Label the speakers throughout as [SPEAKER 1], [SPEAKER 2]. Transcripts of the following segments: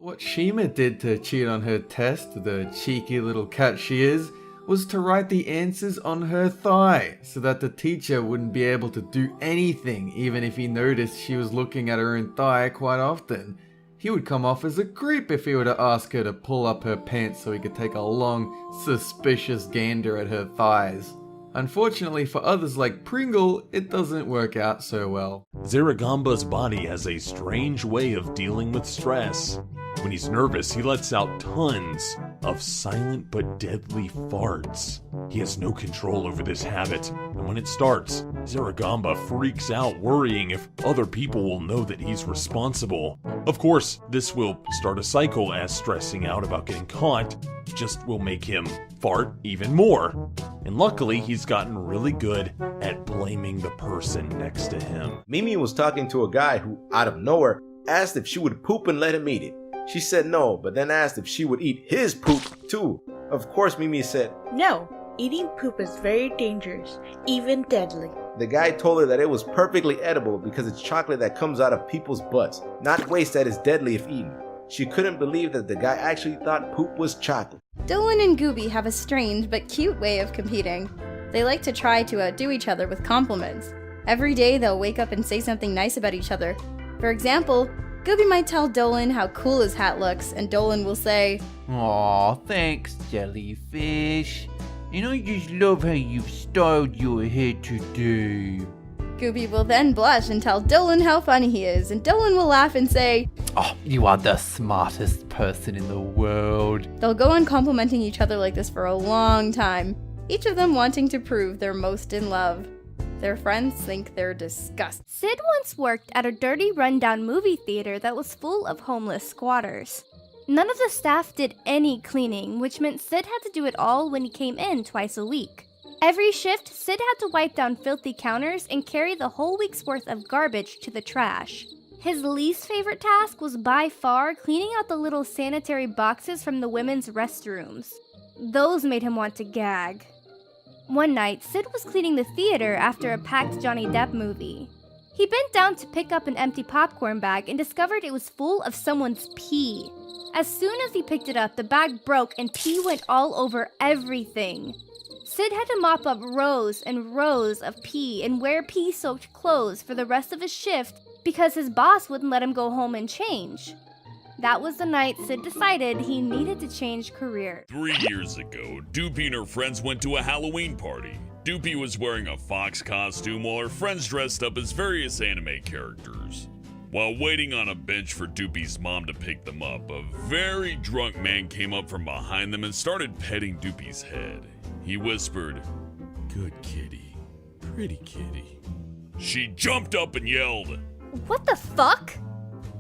[SPEAKER 1] What Shima did to cheat on her test, the cheeky little cat she is, was to write the answers on her thigh so that the teacher wouldn't be able to do anything even if he noticed she was looking at her own thigh quite often. He would come off as a creep if he were to ask her to pull up her pants so he could take a long, suspicious gander at her thighs. Unfortunately for others like Pringle, it doesn't work out so well.
[SPEAKER 2] Zaragamba's body has a strange way of dealing with stress. When he's nervous, he lets out tons of silent but deadly farts. He has no control over this habit, and when it starts, Zaragamba freaks out, worrying if other people will know that he's responsible. Of course, this will start a cycle, as stressing out about getting caught just will make him fart even more. And luckily, he's gotten really good at blaming the person next to him.
[SPEAKER 3] Mimi was talking to a guy who, out of nowhere, asked if she would poop and let him eat it. She said no, but then asked if she would eat his poop too. Of course, Mimi said,
[SPEAKER 4] "No, eating poop is very dangerous, even deadly."
[SPEAKER 3] The guy told her that it was perfectly edible because it's chocolate that comes out of people's butts, not waste that is deadly if eaten. She couldn't believe that the guy actually thought poop was chocolate.
[SPEAKER 5] Dolan and Gooby have a strange but cute way of competing. They like to try to outdo each other with compliments. Every day they'll wake up and say something nice about each other. For example, Gooby might tell Dolan how cool his hat looks, and Dolan will say,
[SPEAKER 6] "Aw, thanks, jellyfish. And I just love how you've styled your hair today."
[SPEAKER 5] Gooby will then blush and tell Dolan how funny he is, and Dolan will laugh and say,
[SPEAKER 6] "Oh, you are the smartest person in the world."
[SPEAKER 5] They'll go on complimenting each other like this for a long time, each of them wanting to prove they're most in love. Their friends think they're disgusting.
[SPEAKER 7] Sid once worked at a dirty, rundown movie theater that was full of homeless squatters. None of the staff did any cleaning, which meant Sid had to do it all when he came in twice a week. Every shift, Sid had to wipe down filthy counters and carry the whole week's worth of garbage to the trash. His least favorite task was by far cleaning out the little sanitary boxes from the women's restrooms. Those made him want to gag. One night, Sid was cleaning the theater after a packed Johnny Depp movie. He bent down to pick up an empty popcorn bag and discovered it was full of someone's pee. As soon as he picked it up, the bag broke and pee went all over everything. Sid had to mop up rows and rows of pee and wear pee-soaked clothes for the rest of his shift because his boss wouldn't let him go home and change. That was the night Sid decided he needed to change career.
[SPEAKER 8] 3 years ago, Doopy and her friends went to a Halloween party. Doopy was wearing a fox costume while her friends dressed up as various anime characters. While waiting on a bench for Doopy's mom to pick them up, a very drunk man came up from behind them and started petting Doopy's head. He whispered, "Good kitty, pretty kitty." She jumped up and yelled,
[SPEAKER 7] What the fuck?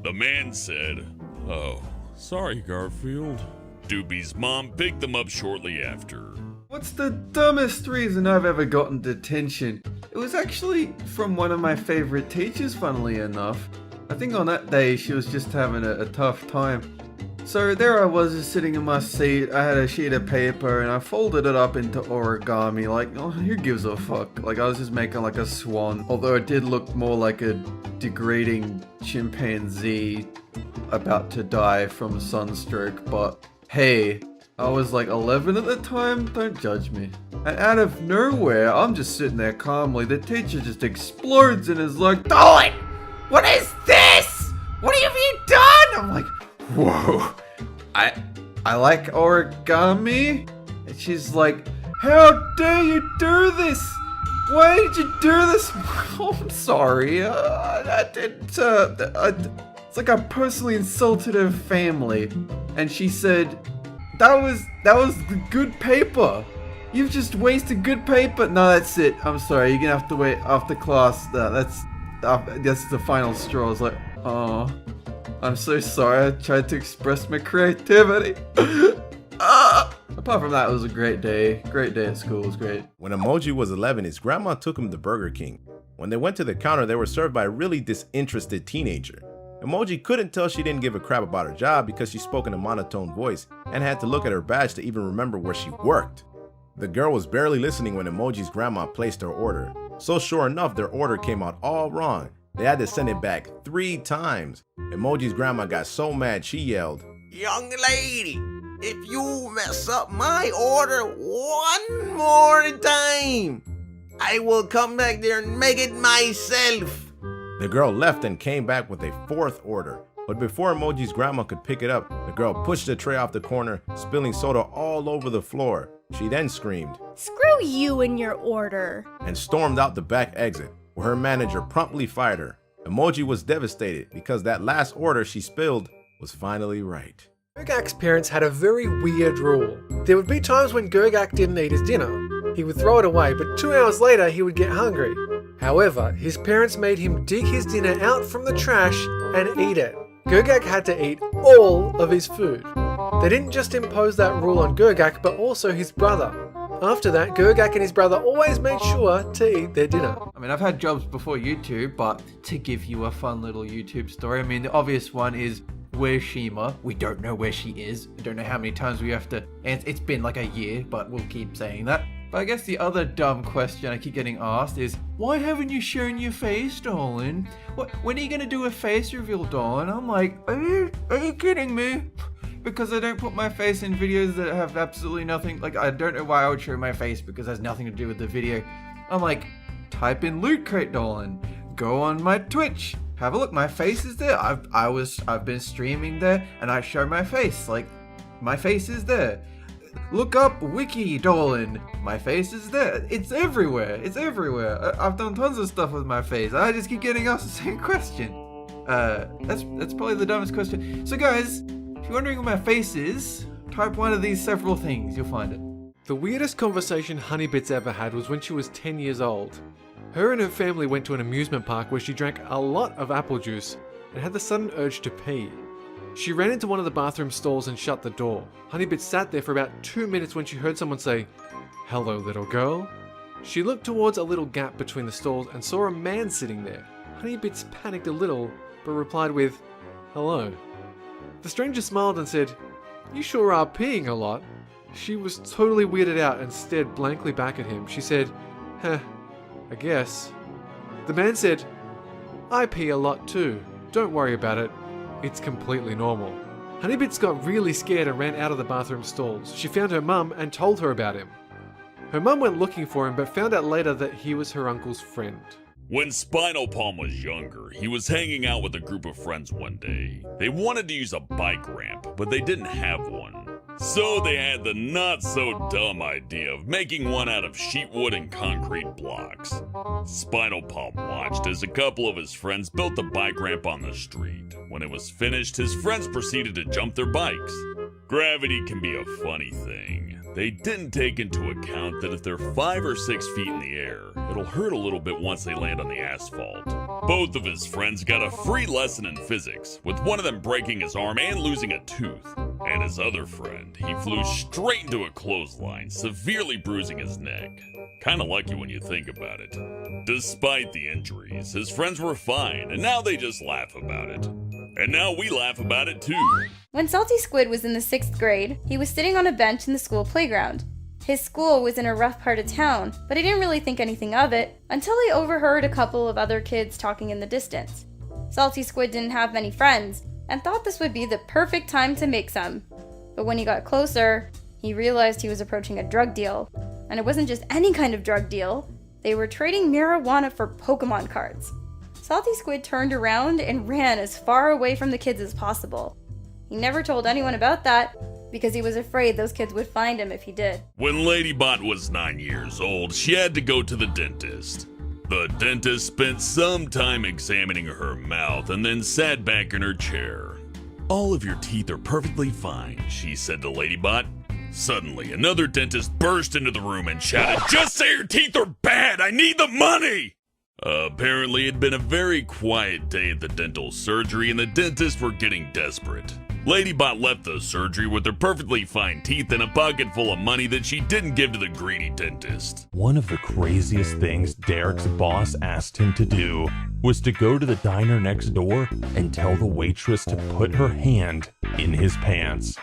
[SPEAKER 8] The man said, "Oh, sorry, Garfield." Doopy's mom picked them up shortly after.
[SPEAKER 1] What's the dumbest reason I've ever gotten detention? It was actually from one of my favorite teachers, funnily enough. I think on that day she was just having a tough time. So there I was just sitting in my seat, I had a sheet of paper and I folded it up into origami, like, oh, who gives a fuck? Like, I was just making like a swan, although it did look more like a degrading chimpanzee about to die from sunstroke, but hey, I was like 11 at the time, don't judge me. And out of nowhere, I'm just sitting there calmly, the teacher just explodes and is like, "Dolan, what is this? What have you done?" I'm like, whoa, I like origami? And she's like, "How dare you do this? Why did you do this?" Oh, I'm sorry, I didn't, it's like I personally insulted her family. And she said, that was the good paper. You've just wasted good paper. No, that's it. I'm sorry, you're gonna have to wait after class. That's the final straw. I was like, oh, I'm so sorry. I tried to express my creativity. Apart from that, it was a great day. Great day at school. It was great.
[SPEAKER 3] When Emoji was 11, his grandma took him to Burger King. When they went to the counter, they were served by a really disinterested teenager. Emoji couldn't tell she didn't give a crap about her job because she spoke in a monotone voice and had to look at her badge to even remember where she worked. The girl was barely listening when Emoji's grandma placed her order. So sure enough, their order came out all wrong. They had to send it back 3 times. Emoji's grandma got so mad she yelled,
[SPEAKER 9] Young lady, if you mess up my order one more time, I will come back there and make it myself.
[SPEAKER 3] The girl left and came back with a fourth order. But before Emoji's grandma could pick it up, the girl pushed the tray off the corner, spilling soda all over the floor. She then screamed,
[SPEAKER 7] Screw you and your order.
[SPEAKER 3] and stormed out the back exit, where her manager promptly fired her. Emoji was devastated because that last order she spilled was finally right.
[SPEAKER 10] Gurgak's parents had a very weird rule. There would be times when Gurgak didn't eat his dinner. He would throw it away, but 2 hours later he would get hungry. However, his parents made him dig his dinner out from the trash and eat it. Gurgak had to eat all of his food. They didn't just impose that rule on Gurgak, but also his brother. After that, Gurgak and his brother always made sure to eat their dinner.
[SPEAKER 1] I mean, I've had jobs before YouTube, but to give you a fun little YouTube story, I mean, the obvious one is, where's Shima? We don't know where she is. I don't know how many times we have to answer. It's been like a year, but we'll keep saying that. But I guess the other dumb question I keep getting asked is, why haven't you shown your face, darling? When are you going to do a face reveal, darling? I'm like, are you kidding me? Because I don't put my face in videos that have absolutely nothing, like, I don't know why I would show my face because it has nothing to do with the video. I'm like, type in Loot Crate, darling. Go on my Twitch. Have a look, my face is there. I've been streaming there and I show my face, like, my face is there. Look up Wiki, darling. My face is there. It's everywhere. It's everywhere. I've done tons of stuff with my face. I just keep getting asked the same question. That's probably the dumbest question. So guys, if you're wondering what my face is, type one of these several things. You'll find it.
[SPEAKER 10] The weirdest conversation Honeybits ever had was when she was 10 years old. Her and her family went to an amusement park where she drank a lot of apple juice and had the sudden urge to pee. She ran into one of the bathroom stalls and shut the door. Honeybits sat there for about 2 minutes when she heard someone say, "Hello, little girl." She looked towards a little gap between the stalls and saw a man sitting there. Honeybits panicked a little, but replied with, "Hello." The stranger smiled and said, "You sure are peeing a lot." She was totally weirded out and stared blankly back at him. She said, "Heh, I guess." The man said, "I pee a lot too. Don't worry about it. It's completely normal." Honeybits got really scared and ran out of the bathroom stalls. She found her mum and told her about him. Her mum went looking for him but found out later that he was her uncle's friend.
[SPEAKER 8] When Spinal Palm was younger, he was hanging out with a group of friends one day. They wanted to use a bike ramp, but they didn't have one. So they had the not-so-dumb idea of making one out of sheet wood and concrete blocks. Spinal Palm watched as a couple of his friends built the bike ramp on the street. When it was finished, his friends proceeded to jump their bikes. Gravity can be a funny thing. They didn't take into account that if they're 5 or 6 feet in the air, it'll hurt a little bit once they land on the asphalt. Both of his friends got a free lesson in physics, with one of them breaking his arm and losing a tooth. And his other friend, he flew straight into a clothesline, severely bruising his neck. Kinda lucky when you think about it. Despite the injuries, his friends were fine, and now they just laugh about it. And now we laugh about it too.
[SPEAKER 5] When Salty Squid was in the 6th grade, he was sitting on a bench in the school playground. His school was in a rough part of town, but he didn't really think anything of it until he overheard a couple of other kids talking in the distance. Salty Squid didn't have many friends and thought this would be the perfect time to make some. But when he got closer, he realized he was approaching a drug deal. And it wasn't just any kind of drug deal. They were trading marijuana for Pokemon cards. Salty Squid turned around and ran as far away from the kids as possible. He never told anyone about that because he was afraid those kids would find him if he did.
[SPEAKER 8] When Ladybot was 9 years old, she had to go to the dentist. The dentist spent some time examining her mouth and then sat back in her chair. "All of your teeth are perfectly fine," she said to Ladybot. Suddenly, another dentist burst into the room and shouted, "Just say your teeth are bad! I need the money!" Apparently, it had been a very quiet day at the dental surgery and the dentists were getting desperate. Ladybot left the surgery with her perfectly fine teeth and a pocket full of money that she didn't give to the greedy dentist.
[SPEAKER 2] One of the craziest things Derek's boss asked him to do was to go to the diner next door and tell the waitress to put her hand in his pants.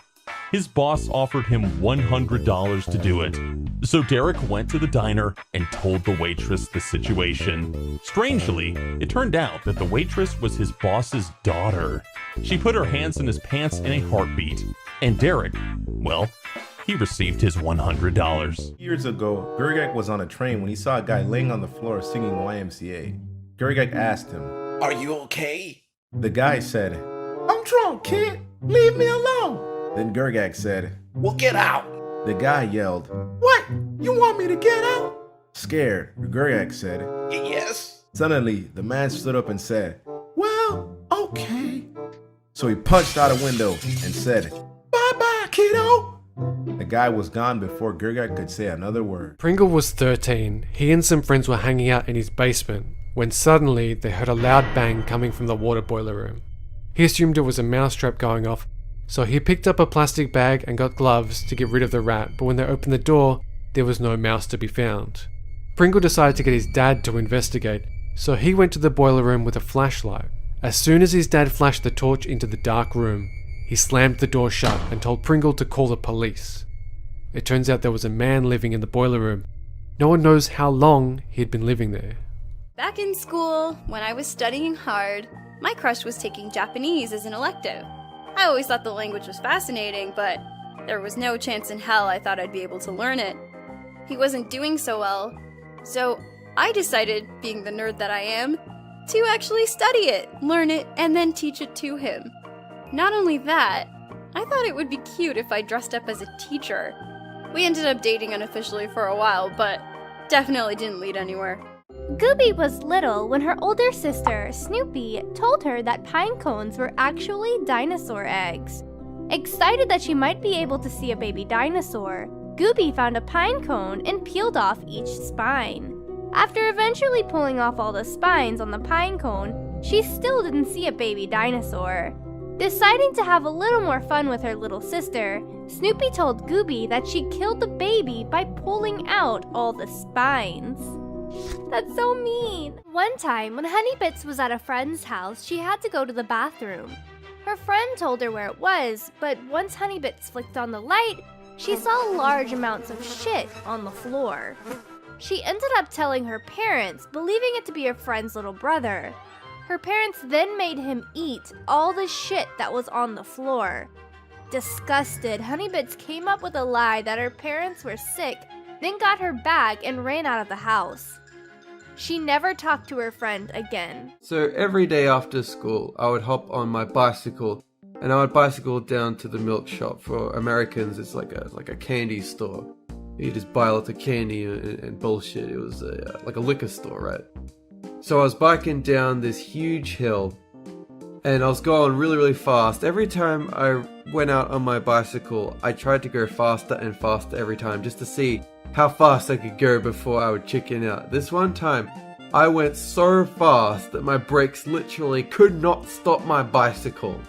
[SPEAKER 2] his boss offered him $100 to do it. So Derek went to the diner and told the waitress the situation. Strangely, it turned out that the waitress was his boss's daughter. She put her hands in his pants in a heartbeat, and Derek, well, he received his $100.
[SPEAKER 3] Years ago, Gergak was on a train when he saw a guy laying on the floor singing YMCA. Gergak asked him,
[SPEAKER 9] Are you okay?
[SPEAKER 3] The guy said, I'm drunk, kid. Leave me alone. Then Gergak said,
[SPEAKER 9] Well, get out.
[SPEAKER 3] The guy yelled, What? You want me to get out? Scared, Gergak said,
[SPEAKER 9] Yes.
[SPEAKER 3] Suddenly, the man stood up and said, Well, okay. So he punched out a window and said, Bye-bye, kiddo. The guy was gone before Gergak could say another word.
[SPEAKER 10] Pringle was 13. He and some friends were hanging out in his basement when suddenly they heard a loud bang coming from the water boiler room. He assumed it was a mousetrap going off, so he picked up a plastic bag and got gloves to get rid of the rat, but when they opened the door, there was no mouse to be found. Pringle decided to get his dad to investigate, so he went to the boiler room with a flashlight. As soon as his dad flashed the torch into the dark room, he slammed the door shut and told Pringle to call the police. It turns out there was a man living in the boiler room. No one knows how long he had been living there.
[SPEAKER 5] Back in school, when I was studying hard, my crush was taking Japanese as an elective. I always thought the language was fascinating, but there was no chance in hell I thought I'd be able to learn it. He wasn't doing so well, so I decided, being the nerd that I am, to actually study it, learn it, and then teach it to him. Not only that, I thought it would be cute if I dressed up as a teacher. We ended up dating unofficially for a while, but definitely didn't lead anywhere.
[SPEAKER 7] Gooby was little when her older sister, Snoopy, told her that pine cones were actually dinosaur eggs. Excited that she might be able to see a baby dinosaur, Gooby found a pine cone and peeled off each spine. After eventually pulling off all the spines on the pine cone, she still didn't see a baby dinosaur. Deciding to have a little more fun with her little sister, Snoopy told Gooby that she killed the baby by pulling out all the spines. That's so mean. One time, when Honeybits was at a friend's house, she had to go to the bathroom. Her friend told her where it was, but once Honeybits flicked on the light, she saw large amounts of shit on the floor. She ended up telling her parents, believing it to be her friend's little brother. Her parents then made him eat all the shit that was on the floor. Disgusted, Honeybits came up with a lie that her parents were sick, then got her bag and ran out of the house. She never talked to her friend again.
[SPEAKER 1] So every day after school, I would hop on my bicycle and I would bicycle down to the milk shop. For Americans, it's like a candy store. You just buy lots of candy and bullshit. It was like a liquor store, right? So I was biking down this huge hill and I was going really, really fast. Every time I went out on my bicycle, I tried to go faster and faster every time just to see how fast I could go before I would chicken out. This one time, I went so fast that my brakes literally could not stop my bicycle.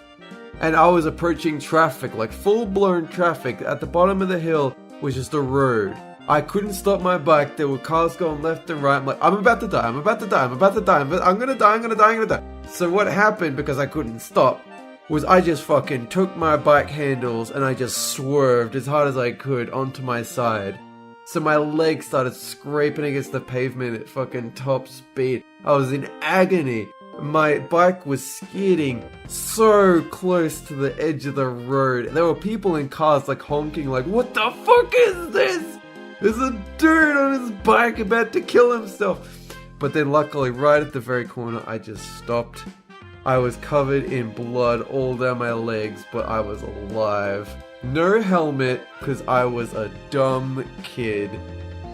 [SPEAKER 1] And I was approaching traffic, like full-blown traffic. At the bottom of the hill was just a road. I couldn't stop my bike. There were cars going left and right. I'm like, I'm about to die, I'm about to die, I'm about to die, I'm gonna die, I'm gonna die, I'm gonna die. So what happened, because I couldn't stop, was I just fucking took my bike handles and I just swerved as hard as I could onto my side. So my legs started scraping against the pavement at fucking top speed. I was in agony. My bike was skidding so close to the edge of the road. There were people in cars like honking like, what the fuck is this? There's a dude on his bike about to kill himself. But then luckily right at the very corner I just stopped. I was covered in blood all down my legs, but I was alive. No helmet, because I was a dumb kid.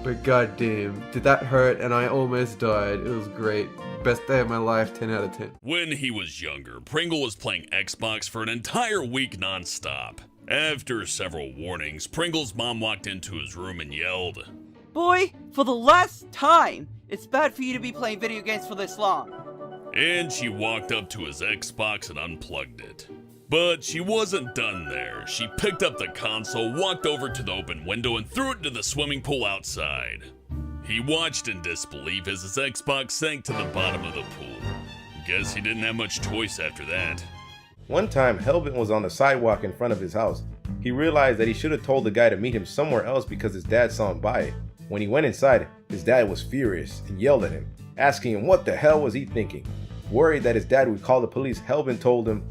[SPEAKER 1] But goddamn, did that hurt, and I almost died. It was great. Best day of my life, 10 out of 10.
[SPEAKER 8] When he was younger, Pringle was playing Xbox for an entire week non-stop. After several warnings, Pringle's mom walked into his room and yelled,
[SPEAKER 6] Boy, for the last time, it's bad for you to be playing video games for this long.
[SPEAKER 8] And she walked up to his Xbox and unplugged it. But she wasn't done there. She picked up the console, walked over to the open window, and threw it into the swimming pool outside. He watched in disbelief as his Xbox sank to the bottom of the pool. Guess he didn't have much choice after that.
[SPEAKER 3] One time, Hellbent was on the sidewalk in front of his house He realized that he should have told the guy to meet him somewhere else because his dad saw him buy it. When he went inside, his dad was furious and yelled at him, asking him what the hell was he thinking. Worried that his dad would call the police, Helbin told him,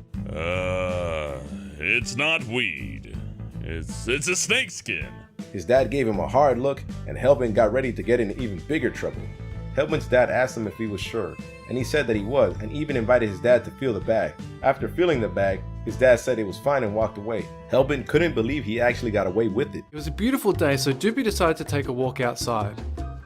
[SPEAKER 8] It's not weed. It's a snakeskin.
[SPEAKER 3] His dad gave him a hard look, and Helbin got ready to get into even bigger trouble. Helbin's dad asked him if he was sure, and he said that he was, and even invited his dad to feel the bag. After feeling the bag, his dad said it was fine and walked away. Helbin couldn't believe he actually got away with it.
[SPEAKER 10] It was a beautiful day, so Doopy decided to take a walk outside.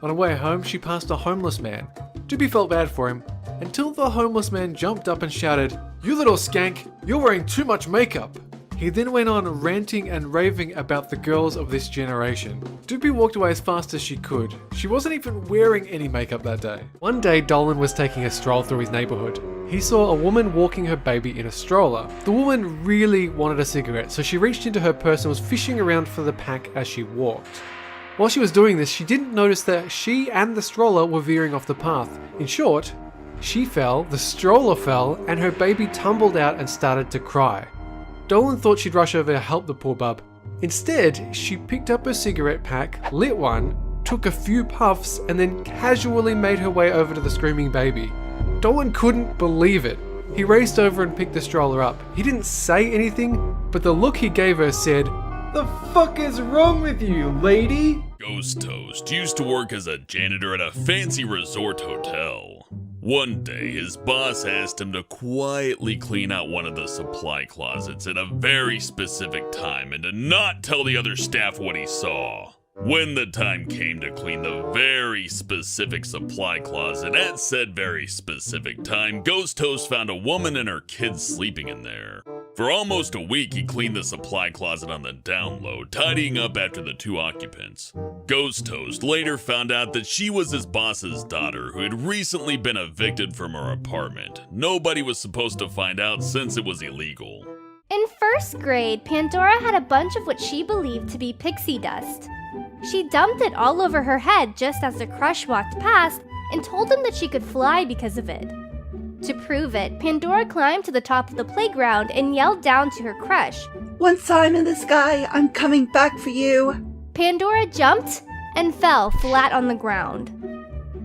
[SPEAKER 10] On her way home, she passed a homeless man. Doopy felt bad for him, until the homeless man jumped up and shouted, "You little skank, you're wearing too much makeup." He then went on ranting and raving about the girls of this generation. Doopy walked away as fast as she could. She wasn't even wearing any makeup that day. One day, Dolan was taking a stroll through his neighborhood. He saw a woman walking her baby in a stroller. The woman really wanted a cigarette, so she reached into her purse and was fishing around for the pack as she walked. While she was doing this, she didn't notice that she and the stroller were veering off the path. In short, she fell, the stroller fell, and her baby tumbled out and started to cry. Dolan thought she'd rush over to help the poor bub. Instead, she picked up her cigarette pack, lit one, took a few puffs, and then casually made her way over to the screaming baby. Dolan couldn't believe it. He raced over and picked the stroller up. He didn't say anything, but the look he gave her said,
[SPEAKER 1] The fuck is wrong with you, lady?
[SPEAKER 8] Ghost Toast used to work as a janitor at a fancy resort hotel. One day, his boss asked him to quietly clean out one of the supply closets at a very specific time and to not tell the other staff what he saw. When the time came to clean the very specific supply closet at said very specific time, Ghost Toast found a woman and her kids sleeping in there. For almost a week, he cleaned the supply closet on the down low, tidying up after the two occupants. Ghost Toast later found out that she was his boss's daughter, who had recently been evicted from her apartment. Nobody was supposed to find out since it was illegal.
[SPEAKER 7] In first grade, Pandora had a bunch of what she believed to be pixie dust. She dumped it all over her head just as the crush walked past and told him that she could fly because of it. To prove it, Pandora climbed to the top of the playground and yelled down to her crush,
[SPEAKER 11] "Once I'm in the sky, I'm coming back for you."
[SPEAKER 7] Pandora jumped and fell flat on the ground.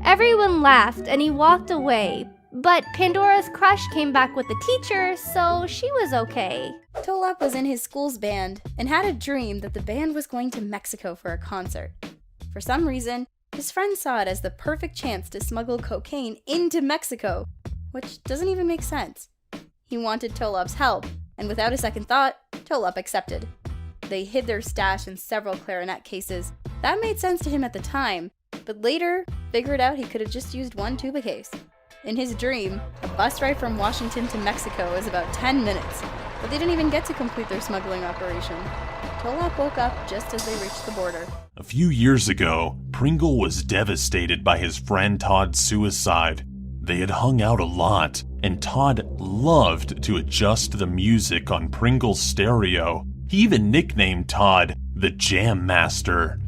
[SPEAKER 7] Everyone laughed and he walked away, but Pandora's crush came back with the teacher, so she was okay.
[SPEAKER 5] Tolop was in his school's band and had a dream that the band was going to Mexico for a concert. For some reason, his friends saw it as the perfect chance to smuggle cocaine into Mexico, which doesn't even make sense. He wanted Tolop's help, and without a second thought, Tolop accepted. They hid their stash in several clarinet cases. That made sense to him at the time, but later figured out he could have just used one tuba case. In his dream, a bus ride from Washington to Mexico was about 10 minutes, but they didn't even get to complete their smuggling operation. Tolop woke up just as they reached the border.
[SPEAKER 2] A few years ago, Pringle was devastated by his friend Todd's suicide. They had hung out a lot, and Todd loved to adjust the music on Pringle's stereo. He even nicknamed Todd the Jam Master.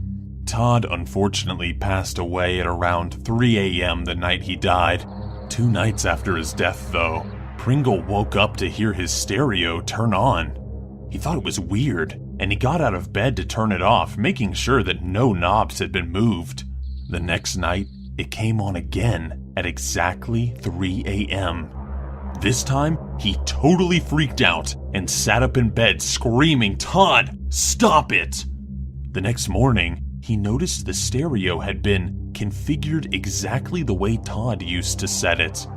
[SPEAKER 2] Todd unfortunately passed away at around 3 a.m. the night he died. 2 nights after his death, though, Pringle woke up to hear his stereo turn on. He thought it was weird, and he got out of bed to turn it off, making sure that no knobs had been moved. The next night, it came on again at exactly 3 a.m. This time, he totally freaked out and sat up in bed screaming, "Todd, stop it!" The next morning, he noticed the stereo had been configured exactly the way Todd used to set it.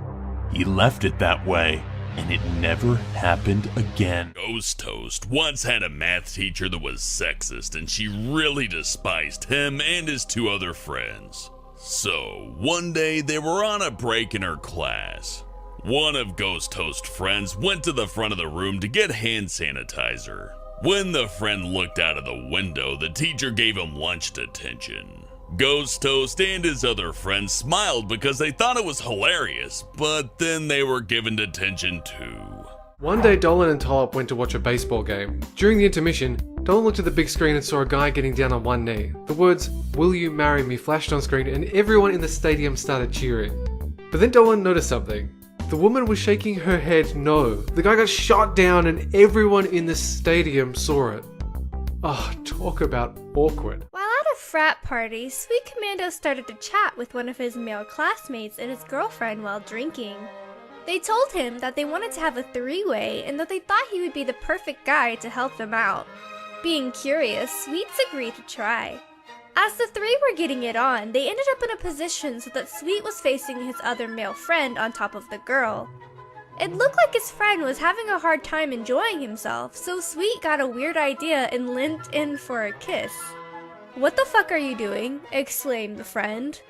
[SPEAKER 2] He left it that way, and it never happened again.
[SPEAKER 8] Ghost Toast once had a math teacher that was sexist, and she really despised him and his 2 other friends. So, one day they were on a break in her class. One of Ghost Toast's friends went to the front of the room to get hand sanitizer. When the friend looked out of the window, the teacher gave him lunch detention. Ghost Toast and his other friends smiled because they thought it was hilarious, but then they were given detention too.
[SPEAKER 10] One day, Dolan and Tolop went to watch a baseball game. During the intermission, Dolan looked at the big screen and saw a guy getting down on one knee. The words, "Will you marry me?" flashed on screen and everyone in the stadium started cheering. But then Dolan noticed something. The woman was shaking her head no. The guy got shot down and everyone in the stadium saw it. Oh, talk about awkward.
[SPEAKER 7] While at a frat party, Sweet Commando started to chat with one of his male classmates and his girlfriend while drinking. They told him that they wanted to have a three-way and that they thought he would be the perfect guy to help them out. Being curious, Sweets agreed to try. As the three were getting it on, they ended up in a position so that Sweet was facing his other male friend on top of the girl. It looked like his friend was having a hard time enjoying himself, so Sweet got a weird idea and leant in for a kiss. "What the fuck are you doing?" exclaimed the friend.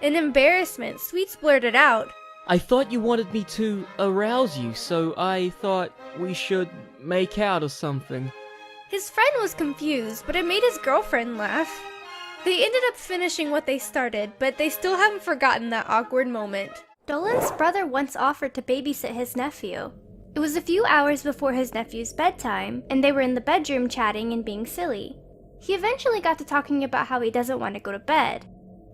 [SPEAKER 7] In embarrassment, Sweets blurted out,
[SPEAKER 12] "I thought you wanted me to arouse you, so I thought we should make out or something."
[SPEAKER 7] His friend was confused, but it made his girlfriend laugh. They ended up finishing what they started, but they still haven't forgotten that awkward moment.
[SPEAKER 13] Dolan's brother once offered to babysit his nephew. It was a few hours before his nephew's bedtime, and they were in the bedroom chatting and being silly. He eventually got to talking about how he doesn't want to go to bed.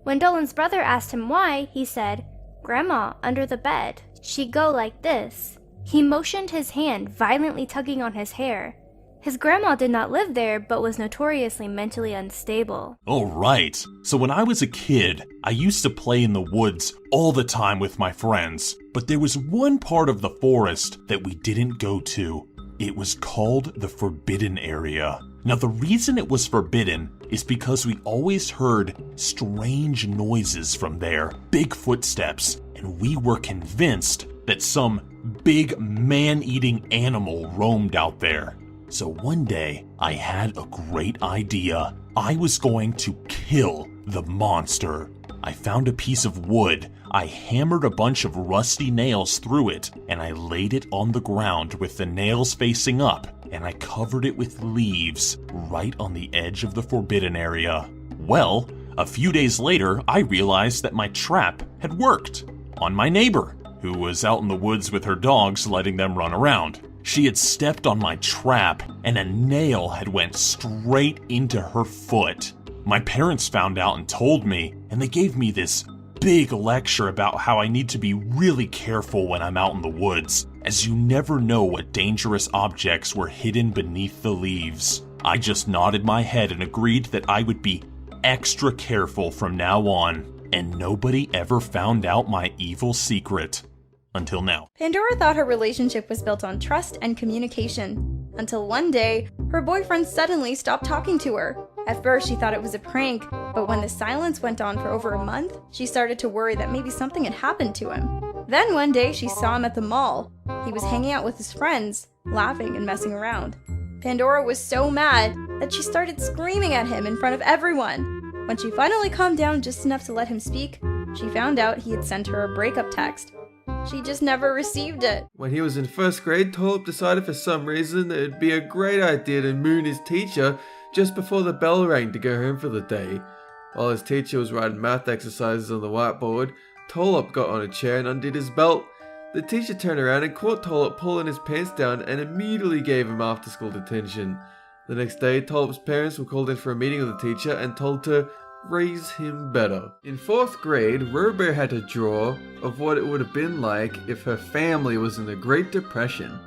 [SPEAKER 13] When Dolan's brother asked him why, he said, "Grandma, under the bed, she go like this." He motioned his hand, violently tugging on his hair. His grandma did not live there, but was notoriously mentally unstable.
[SPEAKER 2] Alright, so when I was a kid, I used to play in the woods all the time with my friends, but there was one part of the forest that we didn't go to. It was called the Forbidden Area. Now the reason it was forbidden is because we always heard strange noises from there, big footsteps, and we were convinced that some big man-eating animal roamed out there. So one day, I had a great idea. I was going to kill the monster. I found a piece of wood, I hammered a bunch of rusty nails through it, and I laid it on the ground with the nails facing up, and I covered it with leaves right on the edge of the Forbidden Area. Well, a few days later, I realized that my trap had worked on my neighbor, who was out in the woods with her dogs letting them run around. She had stepped on my trap, and a nail had went straight into her foot. My parents found out and told me, and they gave me this big lecture about how I need to be really careful when I'm out in the woods, as you never know what dangerous objects were hidden beneath the leaves. I just nodded my head and agreed that I would be extra careful from now on, and nobody ever found out my evil secret. Until now.
[SPEAKER 5] Pandora thought her relationship was built on trust and communication, until one day, her boyfriend suddenly stopped talking to her. At first, she thought it was a prank, but when the silence went on for over a month, she started to worry that maybe something had happened to him. Then one day, she saw him at the mall. He was hanging out with his friends, laughing and messing around. Pandora was so mad that she started screaming at him in front of everyone. When she finally calmed down just enough to let him speak, she found out he had sent her a breakup text. She just never received it.
[SPEAKER 1] When he was in first grade, Tulip decided for some reason that it'd be a great idea to moon his teacher just before the bell rang to go home for the day. While his teacher was writing math exercises on the whiteboard, Tulip got on a chair and undid his belt. The teacher turned around and caught Tulip pulling his pants down and immediately gave him after-school detention. The next day, Tulip's parents were called in for a meeting with the teacher and told to raise him better. In fourth grade, Robo had to draw of what it would have been like if her family was in the Great Depression.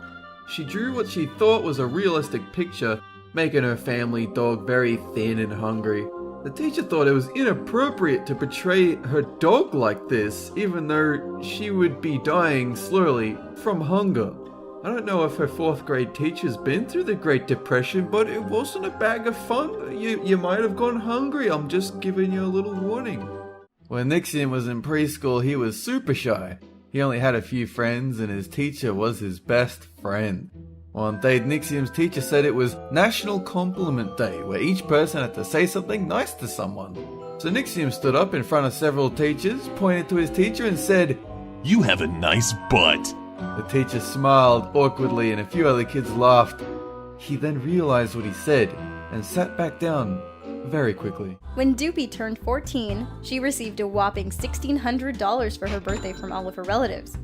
[SPEAKER 1] She drew what she thought was a realistic picture, making her family dog very thin and hungry. The teacher thought it was inappropriate to portray her dog like this, even though she would be dying slowly from hunger. I don't know if her fourth grade teacher's been through the Great Depression, but it wasn't a bag of fun. You might have gone hungry. I'm just giving you a little warning. When Nixium was in preschool, he was super shy. He only had a few friends, and his teacher was his best friend. One day, Nixium's teacher said it was National Compliment Day, where each person had to say something nice to someone. So Nixium stood up in front of several teachers, pointed to his teacher, and said,
[SPEAKER 2] "You have a nice butt."
[SPEAKER 1] The teacher smiled awkwardly and a few other kids laughed. He then realized what he said and sat back down very quickly.
[SPEAKER 5] When Doopy turned 14, she received a whopping $1,600 for her birthday from all of her relatives.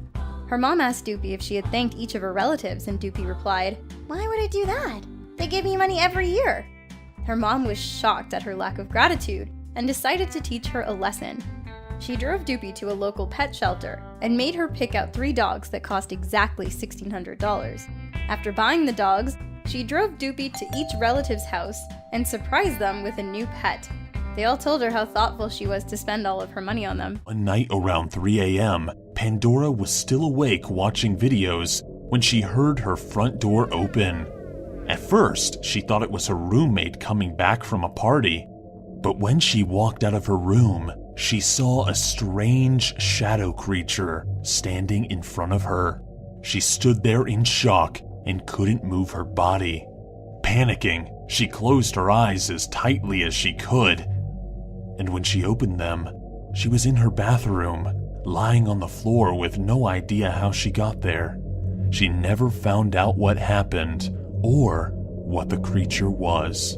[SPEAKER 5] Her mom asked Doopy if she had thanked each of her relatives, and Doopy replied, "Why would I do that? They give me money every year." Her mom was shocked at her lack of gratitude and decided to teach her a lesson. She drove Doopy to a local pet shelter and made her pick out 3 dogs that cost exactly $1,600. After buying the dogs, She drove Doopy to each relative's house and surprised them with a new pet. They all told her how thoughtful she was to spend all of her money on them.
[SPEAKER 2] One night around 3 a.m., Pandora was still awake watching videos when she heard her front door open. At first, she thought it was her roommate coming back from a party, but when she walked out of her room, she saw a strange shadow creature standing in front of her. She stood there in shock and couldn't move her body. Panicking, she closed her eyes as tightly as she could. And when she opened them, she was in her bathroom, lying on the floor with no idea how she got there. She never found out what happened or what the creature was.